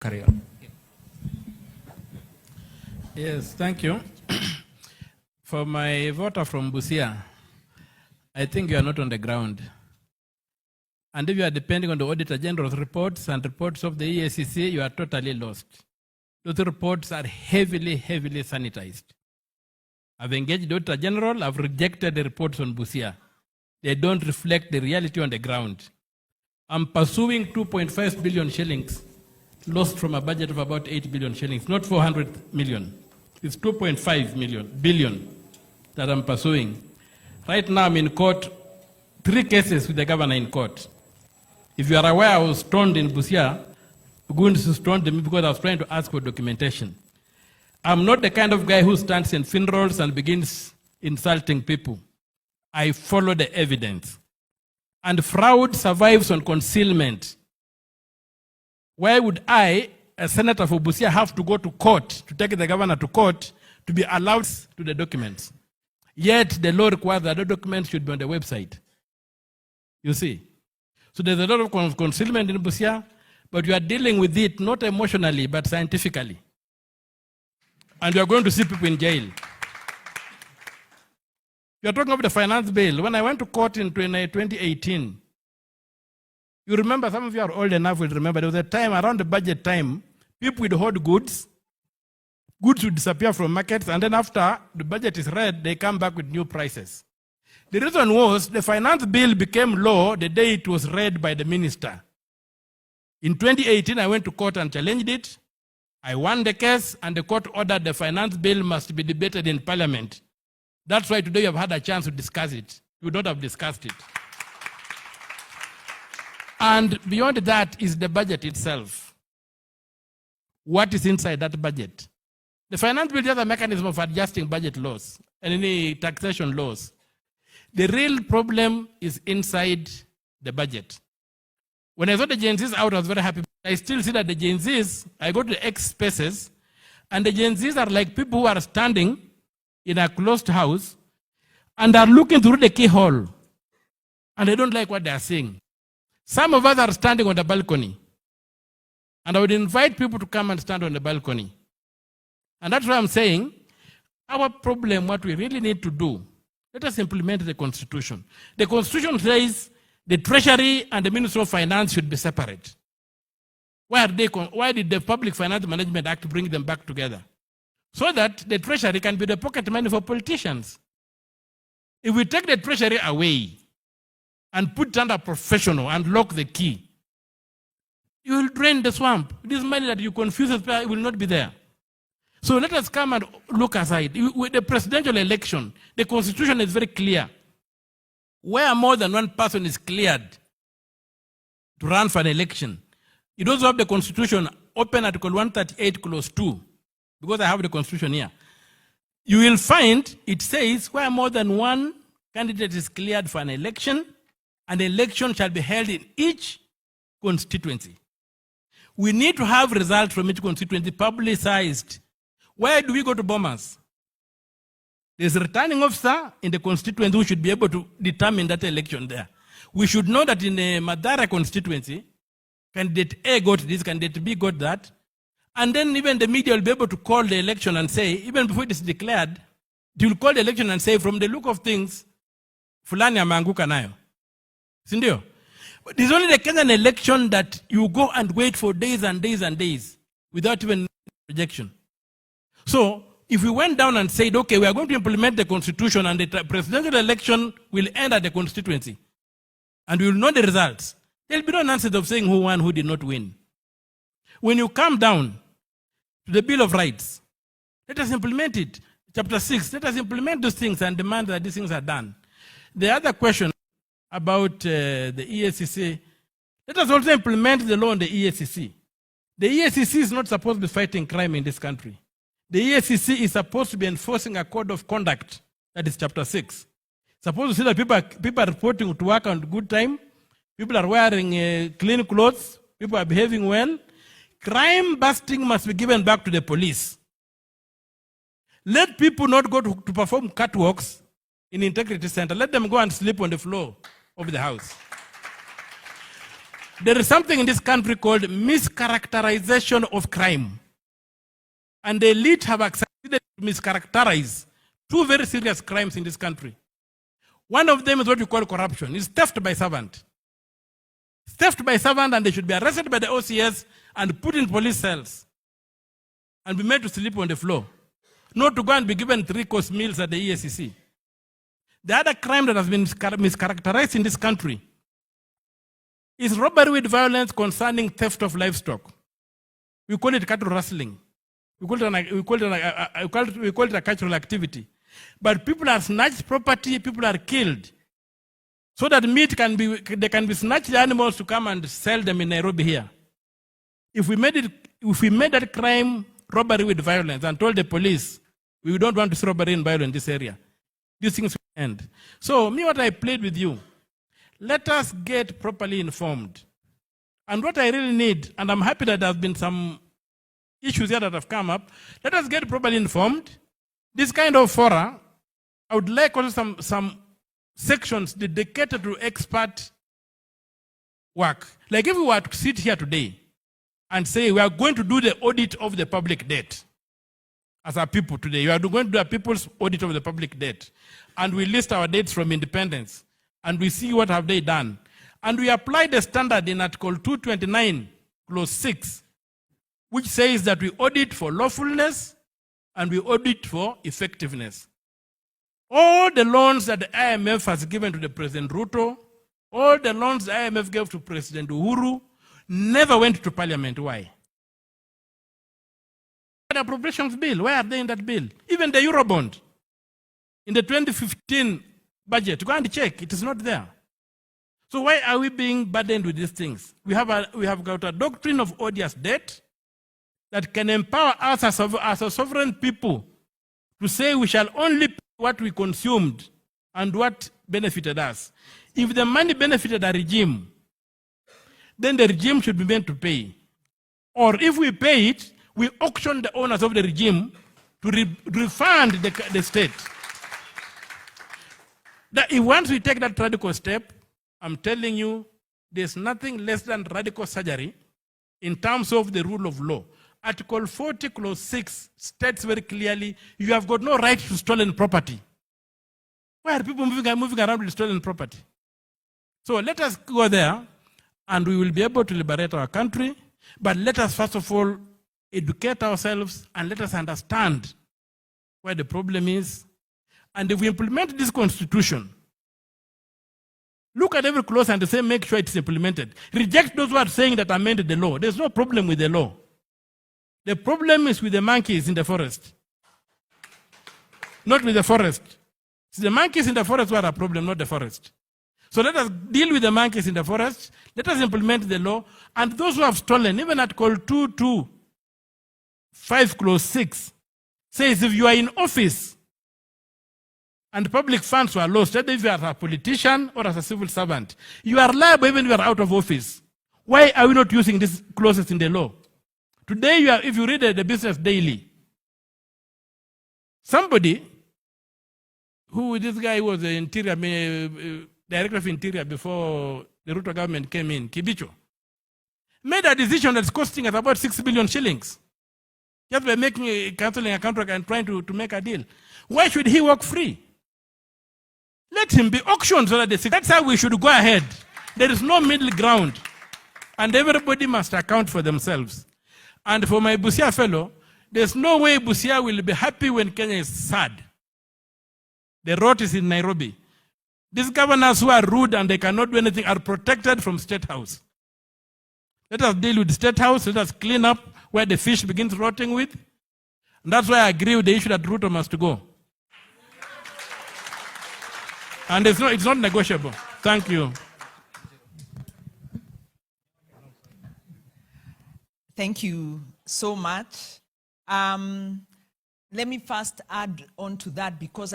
Carry on. Yes, thank you. For my voter from Busia, I think you are not on the ground. And if you are depending on the Auditor General's reports and reports of the EACC, you are totally lost. Those reports are heavily sanitized. I've engaged the Auditor General, I've rejected the reports on Busia. They don't reflect the reality on the ground. I'm pursuing 2.5 billion shillings lost from a budget of about 8 billion shillings, not 400 million. It's 2.5 billion that I'm pursuing. Right now I'm in court, 3 cases with the governor in court. If you are aware, I was stoned in Busia. Goons stoned me because I was trying to ask for documentation. I'm not the kind of guy who stands in funerals and begins insulting people. I follow the evidence. And fraud survives on concealment. Why would I, a senator for Busia, have to go to court, to take the governor to court, to be allowed to the documents? Yet the law requires that the documents should be on the website. You see? So there's a lot of concealment in Busia, but you are dealing with it not emotionally, but scientifically. And you are going to see people in jail. You are talking about the finance bill. When I went to court in 2018, you remember, some of you are old enough will remember, there was a time around the budget time, people would hoard goods would disappear from markets, and then after the budget is read, they come back with new prices. The reason was the finance bill became law the day it was read by the minister. In 2018, I went to court and challenged it. I won the case, and the court ordered the finance bill must be debated in parliament. That's why today you have had a chance to discuss it. You would not have discussed it. And beyond that is the budget itself. What is inside that budget? The finance bill is a mechanism of adjusting budget laws and any taxation laws. The real problem is inside the budget. When I saw the Gen Zs out, I was very happy. I still see that the Gen Zs, I go to the X spaces, and the Gen Zs are like people who are standing in a closed house and are looking through the keyhole, and they don't like what they are seeing. Some of us are standing on the balcony, and I would invite people to come and stand on the balcony. And that's why I'm saying, our problem, what we really need to do, let us implement the Constitution. The Constitution says the Treasury and the Ministry of Finance should be separate. Why did the Public Finance Management Act bring them back together? So that the Treasury can be the pocket money for politicians. If we take the Treasury away and put it under professional and lock the key, you will drain the swamp. This money that you confuse will not be there. So let us come and look aside. With the presidential election, the Constitution is very clear. Where more than one person is cleared to run for an election, you also have the Constitution, open Article 138, Clause 2, because I have the Constitution here. You will find it says where more than one candidate is cleared for an election, an election shall be held in each constituency. We need to have results from each constituency publicized. Where do we go to bombers? There's a returning officer in the constituency who should be able to determine that election there. We should know that in the Madara constituency, candidate A got this, candidate B got that. And then even the media will be able to call the election and say, even before it is declared, they will call the election and say, from the look of things, fulani ameanguka nayo. Sindio? But it's only the Kenyan election that you go and wait for days and days and days without even rejection. So, if we went down and said, okay, we are going to implement the Constitution and the presidential election will end at the constituency, and we will know the results, there will be no nonsense of saying who won, who did not win. When you come down to the Bill of Rights, let us implement it. Chapter 6, let us implement those things and demand that these things are done. The other question about the EACC, let us also implement the law on the EACC. The EACC is not supposed to be fighting crime in this country. The EACC is supposed to be enforcing a code of conduct. That is chapter 6. Supposed to see that people are reporting to work on good time, people are wearing clean clothes, people are behaving well. Crime busting must be given back to the police. Let people not go to perform catwalks in Integrity Center. Let them go and sleep on the floor of the house. There is something in this country called mischaracterization of crime. And the elite have succeeded to mischaracterize two very serious crimes in this country. One of them is what we call corruption. It's theft by servant. Theft by servant, and they should be arrested by the OCS and put in police cells and be made to sleep on the floor. Not to go and be given 3-course meals at the EACC. The other crime that has been mischaracterized in this country is robbery with violence concerning theft of livestock. We call it cattle rustling. We call it a cultural activity. But people are snatched property, people are killed. So that they can be snatched animals to come and sell them in Nairobi here. If we made that crime robbery with violence and told the police, we don't want to see robbery and violence in this area, these things will end. So what I played with you, let us get properly informed. And what I really need, and I'm happy that there have been some issues here that have come up, let us get properly informed. This kind of fora, I would like also some sections dedicated to expert work. Like if we were to sit here today and say we are going to do the audit of the public debt as a people today, we are going to do a people's audit of the public debt, and we list our debts from independence, and we see what have they done. And we apply the standard in Article 229, Clause 6, which says that we audit for lawfulness and we audit for effectiveness. All the loans that the IMF has given to the President Ruto, all the loans the IMF gave to President Uhuru, never went to Parliament. Why? The appropriations bill, why are they in that bill? Even the Eurobond, in the 2015 budget, go and check, it is not there. So why are we being burdened with these things? We have got a doctrine of odious debt that can empower us as a sovereign people to say we shall only pay what we consumed and what benefited us. If the money benefited a regime, then the regime should be meant to pay. Or if we pay it, we auction the owners of the regime to refund the state. Once we take that radical step, I'm telling you, there's nothing less than radical surgery in terms of the rule of law. Article 40, Clause 6 states very clearly, you have got no right to stolen property. Why are people moving around with stolen property? So let us go there, and we will be able to liberate our country. But let us first of all educate ourselves, and let us understand where the problem is. And if we implement this constitution, look at every clause and say, make sure it's implemented. Reject those who are saying that amended the law. There's no problem with the law. The problem is with the monkeys in the forest. Not with the forest. It's the monkeys in the forest who are a problem, not the forest. So let us deal with the monkeys in the forest. Let us implement the law. And those who have stolen, even Article 225, Clause 6, says if you are in office and public funds were lost, whether if you are a politician or as a civil servant, you are liable even if you are out of office. Why are we not using these clauses in the law? Today, if you read the Business Daily, somebody this guy was the director of interior before the Ruto government came in, Kibicho, made a decision that's costing us about 6 billion shillings. Just by cancelling a contract and trying to make a deal. Why should he walk free? Let him be auctioned so that that's how we should go ahead. There is no middle ground. And everybody must account for themselves. And for my Busia fellow, there's no way Busia will be happy when Kenya is sad. The rot is in Nairobi. These governors who are rude and they cannot do anything are protected from State House. Let us deal with the State House. Let us clean up where the fish begins rotting with. And that's why I agree with the issue that Ruto must go. And it's not negotiable. Thank you. Thank you so much. Let me first add on to that, because